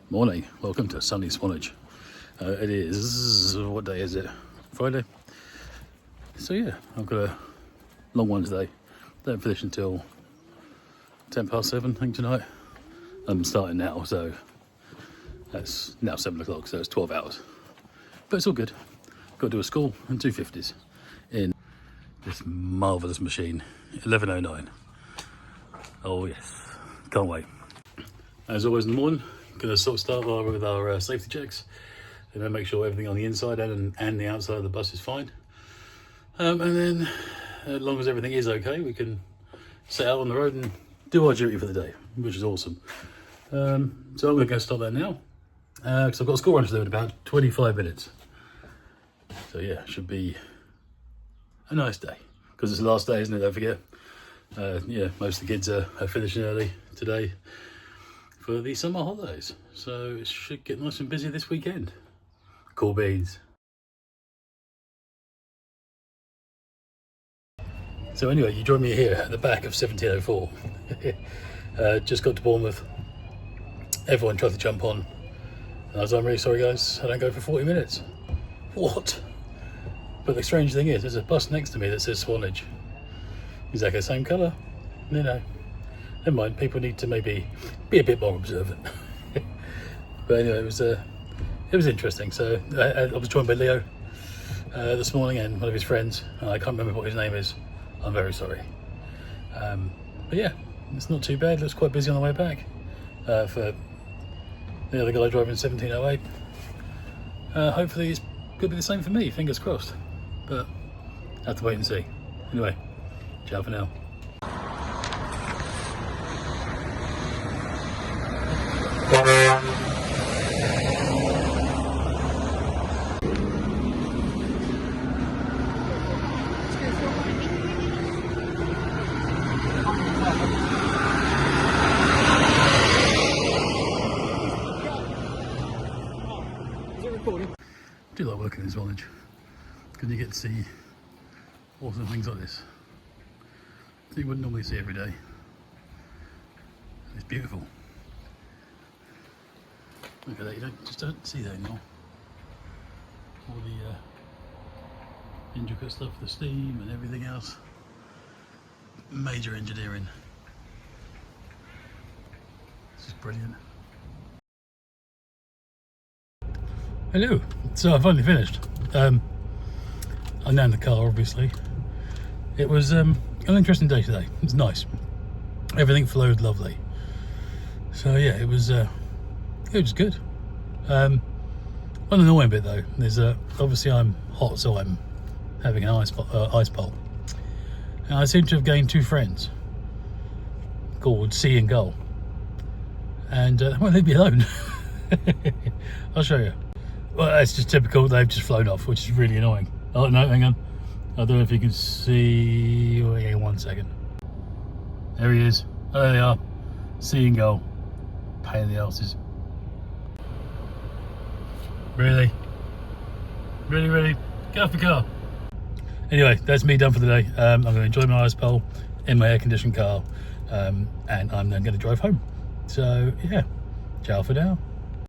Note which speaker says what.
Speaker 1: Morning, welcome to sunny Swanage. It is, what day is it? Friday. So yeah, I've got a long one today. Don't finish until 7:10 I think tonight. I'm starting now, so that's now 7 o'clock, so it's 12 hours. But it's all good. Got to do a school and 250s in this marvellous machine, 1109. Oh yes, can't wait. As always in the morning, going to sort of start with our safety checks, and then make sure everything on the inside and the outside of the bus is fine. And then, as long as everything is okay, we can set out on the road and do our duty for the day, which is awesome. So I'm going to go start that now, because I've got a school run to do in about 25 minutes. So yeah, should be a nice day, because it's the last day, isn't it? Don't forget. Yeah, most of the kids are finishing early today for the summer holidays, so it should get nice and busy this weekend. Cool beans. So anyway, you join me here at the back of 1704. Just got to Bournemouth. Everyone tried to jump on, and I was like, I'm really sorry guys, I don't go for 40 minutes. What? But the strange thing is, there's a bus next to me that says Swanage. Exactly the same colour. You know, never mind, people need to maybe be a bit more observant. But anyway, it was interesting. So I was joined by Leo this morning and one of his friends, and I can't remember what his name is. I'm very sorry. But yeah, it's not too bad. Looks quite busy on the way back. For the other guy driving 1708. Hopefully it's could be the same for me, fingers crossed. But have to wait and see. Anyway, ciao for now. I do like working in Swanage because you get to see awesome things like this that you wouldn't normally see every day. It's beautiful. Look at that, you just don't see that anymore. All the intricate stuff, the steam and everything else. Major engineering. This is brilliant. Hello, so I finally finished. I'm now in the car, obviously. It was an interesting day today. It was nice. Everything flowed lovely. So yeah, it was good. One annoying bit though is obviously I'm hot, so I'm having an ice pole, and I seem to have gained two friends called C and Gull, and they won't leave me alone. I'll show you. Well, that's just typical. They've just flown off, which is really annoying. Oh no, hang on. I don't know if you can see. Oh, yeah, 1 second. There he is. Oh, there they are. See and Gull. Pain in the asses. Really? Really? Get off the car. Anyway, that's me done for the day. I'm going to enjoy my ice pole in my air-conditioned car, and I'm then going to drive home. So yeah, ciao for now.